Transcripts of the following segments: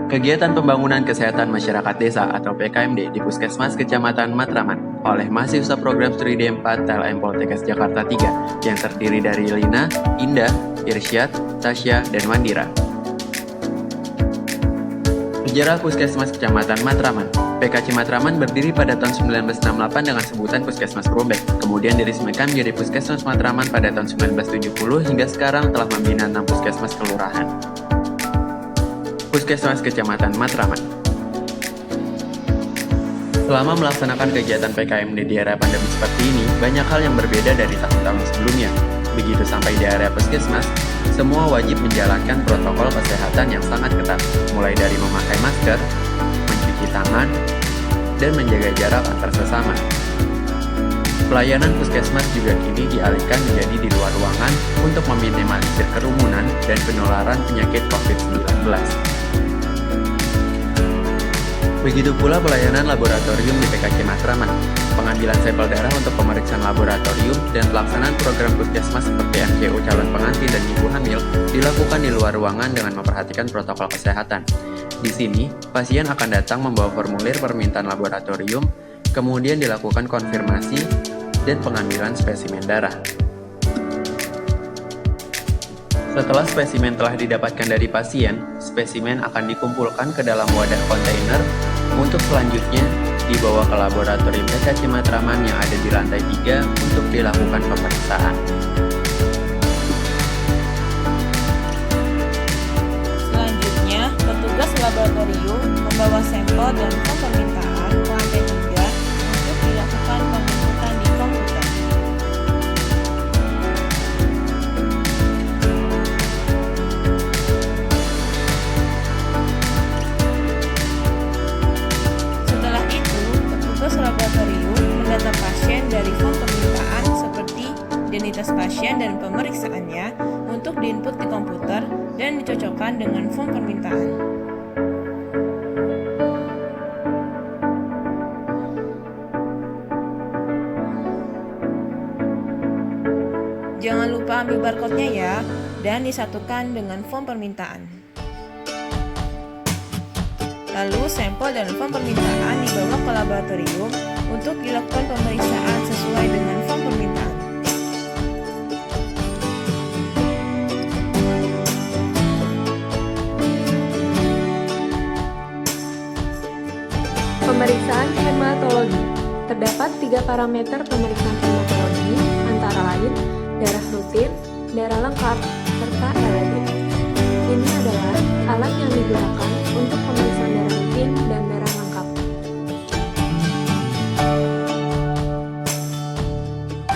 Kegiatan Pembangunan Kesehatan Masyarakat Desa atau PKMD di Puskesmas Kecamatan Matraman oleh mahasiswa program studi D4 TLM Poltekkes Jakarta 3 yang terdiri dari Lina, Indah, Irsyad, Tasya, dan Wandira. Sejarah Puskesmas Kecamatan Matraman. PKC Matraman berdiri pada tahun 1968 dengan sebutan Puskesmas Grobek, kemudian diresmikan menjadi Puskesmas Matraman pada tahun 1970 hingga sekarang telah membina 6 puskesmas kelurahan. Puskesmas Kecamatan Matraman. Selama melaksanakan kegiatan PKMD di era pandemi seperti ini, banyak hal yang berbeda dari tahun-tahun sebelumnya. Begitu sampai di area puskesmas, semua wajib menjalankan protokol kesehatan yang sangat ketat, mulai dari memakai masker, mencuci tangan, dan menjaga jarak antar sesama. Pelayanan puskesmas juga kini dialihkan menjadi di luar ruangan untuk meminimalisir kerumunan dan penularan penyakit COVID-19. Begitu pula pelayanan laboratorium di PKC Matraman. Pengambilan sampel darah untuk pemeriksaan laboratorium dan pelaksanaan program puskesmas seperti MCU calon pengantin dan ibu hamil dilakukan di luar ruangan dengan memperhatikan protokol kesehatan. Di sini, pasien akan datang membawa formulir permintaan laboratorium, kemudian dilakukan konfirmasi dan pengambilan spesimen darah. Setelah spesimen telah didapatkan dari pasien, spesimen akan dikumpulkan ke dalam wadah kontainer untuk selanjutnya dibawa ke laboratorium PKC Matraman yang ada di lantai 3 untuk dilakukan pemeriksaan. Selanjutnya, petugas laboratorium membawa sampel dan form permintaan ke lantai 3 untuk dilakukan penginputan di komputer. Setelah itu, petugas laboratorium mendata pasien dari form permintaan seperti identitas pasien dan pemeriksaannya untuk diinput di komputer dan dicocokkan dengan form permintaan. Jangan lupa ambil barcode-nya ya, dan disatukan dengan form permintaan. Lalu sampel dan form permintaan dibawa ke laboratorium untuk dilakukan pemeriksaan sesuai dengan form permintaan. Pemeriksaan hematologi. Terdapat 3 parameter pemeriksaan hematologi, antara lain darah rutin, darah lengkap, serta LLD. Ini adalah alat yang digunakan untuk pemeriksaan darah rutin dan darah lengkap.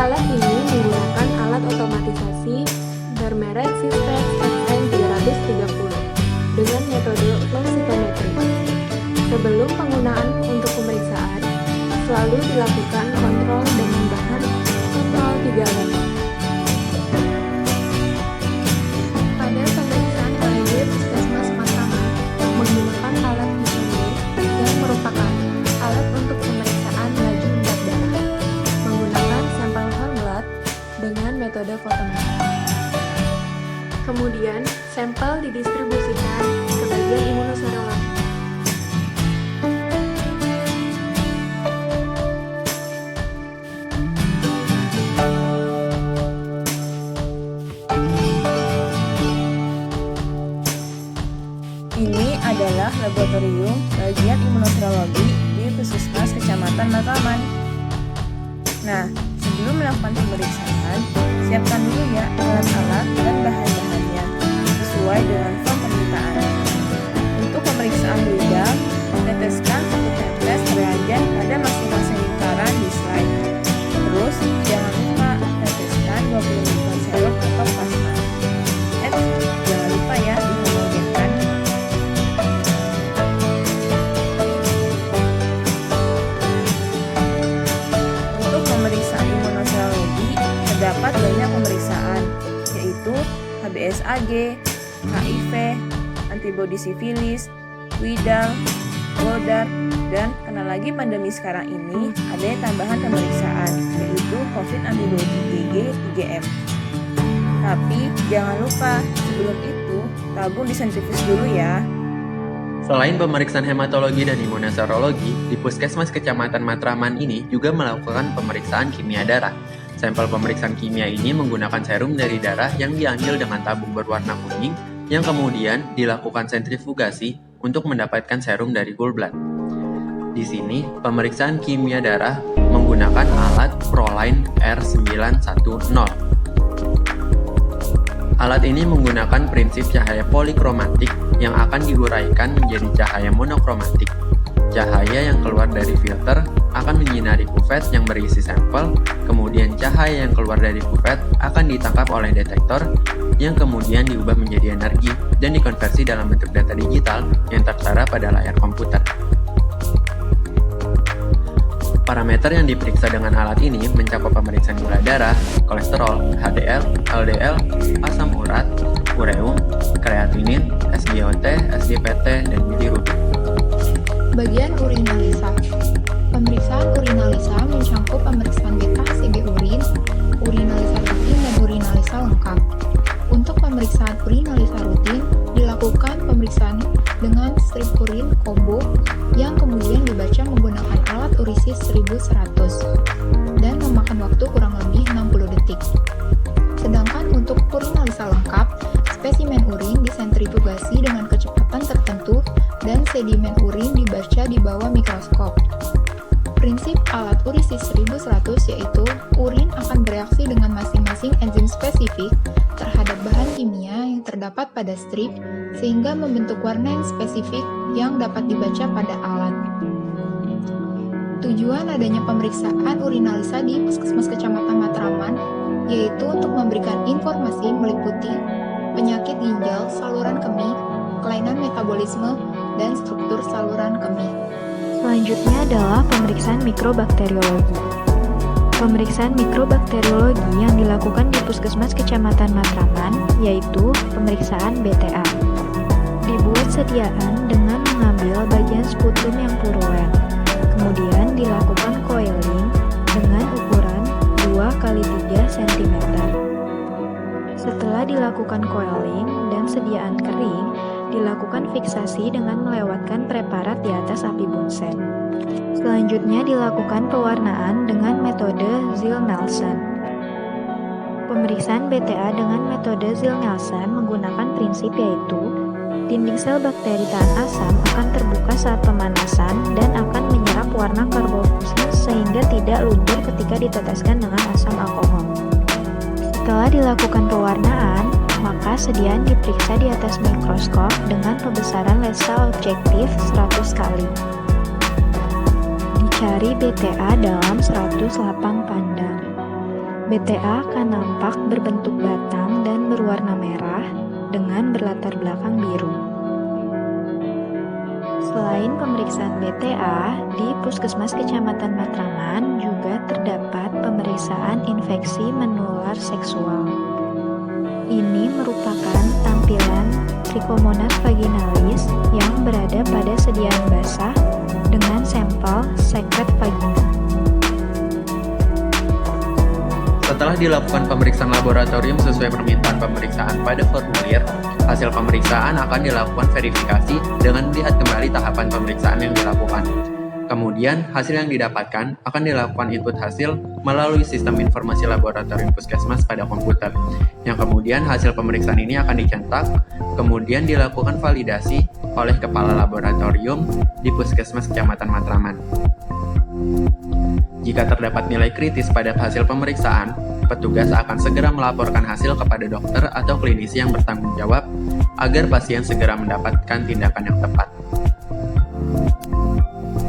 Alat ini menggunakan alat otomatisasi bermerek Sysmex FN330 dengan metode flow cytometry. Sebelum penggunaan untuk pemeriksaan, selalu dilakukan kontrol dengan bahan kontrol 3 level. Pada pemeriksaan LLD Puskesmas Matraman menggunakan alat IMD yang merupakan alat untuk pemeriksaan laju uap darah menggunakan sampel whole blood dengan metode fotometri. Kemudian, sampel didistribusikan ke bagian imunoserologi. Ini adalah laboratorium bagian imunoserologi di Puskesmas Kecamatan Matraman. Nah, sebelum melakukan pemeriksaan, siapkan dulu ya alat-alat dan bahan-bahannya sesuai dengan form permintaan. Untuk pemeriksaan lidah, teteskan 1 tetes reagen pada masing-masing lingkaran di slide. Terus, jangan lupa teteskan 20 ml serum atau plasma. Jangan lupa ya dihomogenkan. Untuk pemeriksaan imunoserologi, terdapat banyak pemeriksaan, yaitu HBsAg, HIV, antibodi sifilis, Widal, Goldar, dan karena lagi pandemi sekarang ini, ada tambahan pemeriksaan, yaitu COVID antibodi IgG, IgM. Tapi jangan lupa sebelum itu tabung disentrifus dulu ya. Selain pemeriksaan hematologi dan imunoserologi, di Puskesmas Kecamatan Matraman ini juga melakukan pemeriksaan kimia darah. Sampel pemeriksaan kimia ini menggunakan serum dari darah yang diambil dengan tabung berwarna kuning yang kemudian dilakukan sentrifugasi untuk mendapatkan serum dari gallbladder. Di sini, pemeriksaan kimia darah menggunakan alat Proline R910. Alat ini menggunakan prinsip cahaya polikromatik yang akan diuraikan menjadi cahaya monokromatik. Cahaya yang keluar dari filter akan menyinari kuvet yang berisi sampel, kemudian cahaya yang keluar dari kuvet akan ditangkap oleh detektor yang kemudian diubah menjadi energi dan dikonversi dalam bentuk data digital yang tertera pada layar komputer. Parameter yang diperiksa dengan alat ini mencakup pemeriksaan gula darah, kolesterol, HDL, LDL, asam urat, ureum, kreatinin, SGOT, SGPT, dan bilirubin. Bagian urinalisa. Pemeriksaan urinalisa mencakup pemeriksaan BK-HCG urin, urinalisa rutin, dan urinalisa lengkap. Untuk pemeriksaan urinalisa rutin, dilakukan pemeriksaan dengan strip urin combo yang kemudian dibaca menggunakan alat urisis 1100 dan memakan waktu kurang lebih 60 detik. Sedangkan untuk urinalisa lengkap, spesimen urin disentrifugasi dengan kecepatan tertentu dan sedimen urin dibaca di bawah mikroskop. Prinsip alat urisis 1100 yaitu urin akan bereaksi dengan masing-masing enzim spesifik terhadap bahan kimia yang terdapat pada strip sehingga membentuk warna yang spesifik yang dapat dibaca pada alat. Tujuan adanya pemeriksaan urinalisa di Puskesmas Kecamatan Matraman yaitu untuk memberikan informasi meliputi penyakit ginjal, saluran kemih, kelainan metabolisme, dan struktur saluran kemih. Selanjutnya adalah pemeriksaan mikrobakteriologi. Pemeriksaan mikrobakteriologi yang dilakukan di Puskesmas Kecamatan Matraman yaitu pemeriksaan BTA. Dibuat sediaan dengan mengambil bagian sputum yang purulent. Kemudian dilakukan coiling dengan ukuran 2x3 cm. Setelah dilakukan coiling dan sediaan kering, dilakukan fiksasi dengan melewatkan preparat di atas api bunsen. Selanjutnya dilakukan pewarnaan dengan metode Ziehl-Neelsen. Pemeriksaan BTA dengan metode Ziehl-Neelsen menggunakan prinsip yaitu dinding sel bakteri tahan asam akan terbuka saat pemanasan dan akan menyerap warna karbofusfat sehingga tidak luntur ketika diteteskan dengan asam alkohol. Setelah dilakukan pewarnaan, maka sediaan diperiksa di atas mikroskop dengan pembesaran lensa objektif 100 kali. Dicari BTA dalam 100 lapang pandang. BTA akan nampak berbentuk batang dan berwarna merah dengan berlatar belakang biru. Selain pemeriksaan BTA, di Puskesmas Kecamatan Matraman juga terdapat pemeriksaan infeksi menular seksual. Ini merupakan tampilan Trichomonas vaginalis yang berada pada sediaan basah dengan sampel sekret vagina. Setelah dilakukan pemeriksaan laboratorium sesuai permintaan pemeriksaan pada formulir, hasil pemeriksaan akan dilakukan verifikasi dengan melihat kembali tahapan pemeriksaan yang dilakukan. Kemudian, hasil yang didapatkan akan dilakukan input hasil melalui sistem informasi laboratorium puskesmas pada komputer, yang kemudian hasil pemeriksaan ini akan dicetak, kemudian dilakukan validasi oleh kepala laboratorium di Puskesmas Kecamatan Matraman. Jika terdapat nilai kritis pada hasil pemeriksaan, petugas akan segera melaporkan hasil kepada dokter atau klinisi yang bertanggung jawab agar pasien segera mendapatkan tindakan yang tepat.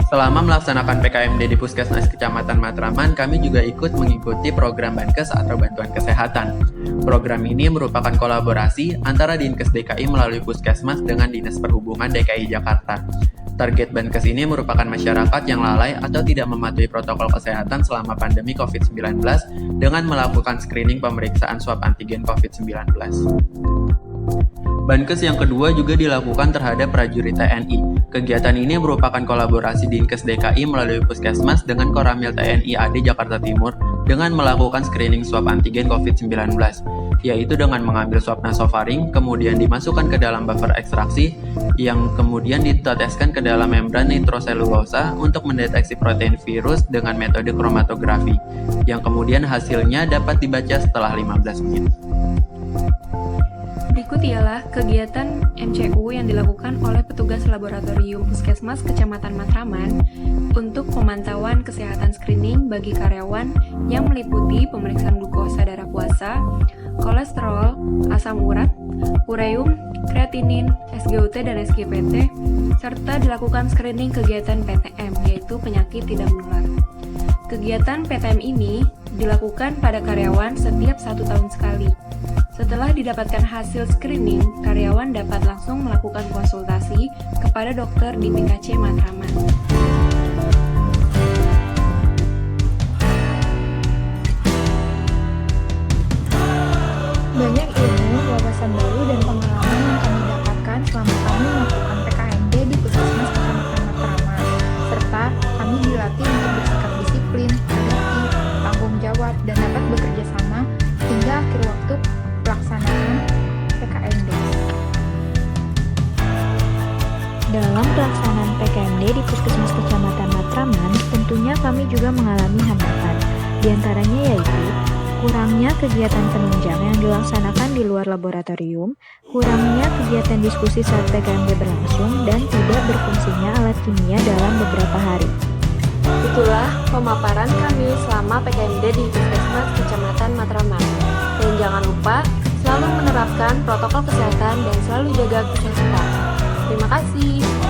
Selama melaksanakan PKMD di Puskesmas Kecamatan Matraman, kami juga ikut mengikuti program Bankes atau Bantuan Kesehatan. Program ini merupakan kolaborasi antara Dinkes DKI melalui Puskesmas dengan Dinas Perhubungan DKI Jakarta. Target Bankes ini merupakan masyarakat yang lalai atau tidak mematuhi protokol kesehatan selama pandemi COVID-19 dengan melakukan screening pemeriksaan swab antigen COVID-19. Bankes yang kedua juga dilakukan terhadap prajurit TNI. Kegiatan ini merupakan kolaborasi Dinkes DKI melalui Puskesmas dengan Koramil TNI AD Jakarta Timur dengan melakukan screening swab antigen COVID-19. yaitu dengan mengambil swab nasofaring, kemudian dimasukkan ke dalam buffer ekstraksi, yang kemudian diteteskan ke dalam membran nitroselulosa untuk mendeteksi protein virus dengan metode kromatografi, yang kemudian hasilnya dapat dibaca setelah 15 menit. Berikut ialah kegiatan MCU yang dilakukan oleh petugas laboratorium Puskesmas Kecamatan Matraman untuk pemantauan kesehatan screening bagi karyawan yang meliputi pemeriksaan glukosa darah puasa, kolesterol, asam urat, ureum, kreatinin, SGOT dan SGPT, serta dilakukan screening kegiatan PTM, yaitu penyakit tidak menular. Kegiatan PTM ini dilakukan pada karyawan setiap 1 tahun sekali. Setelah didapatkan hasil screening, karyawan dapat langsung melakukan konsultasi kepada dokter di PKC Matraman. Banyak ilmu, wawasan baru, dan pengalaman yang kami dapatkan selama kami melakukan PKMD di Puskesmas Kecamatan Matraman, serta kami dilatih untuk bersikap disiplin, hati, tanggung jawab, dan dapat bekerja sama hingga akhir waktu pelaksanaan PKMD. Dalam pelaksanaan PKMD di Puskesmas Kecamatan Matraman, tentunya kami juga mengalami hambatan. Di antaranya yaitu kurangnya kegiatan penunjang yang dilaksanakan di luar laboratorium, kurangnya kegiatan diskusi saat PKMD berlangsung, dan tidak berfungsinya alat kimia dalam beberapa hari. Itulah pemaparan kami selama PKMD di Puskesmas Kecamatan Matraman. Dan jangan lupa selalu menerapkan protokol kesehatan dan selalu jaga kesehatan. Terima kasih.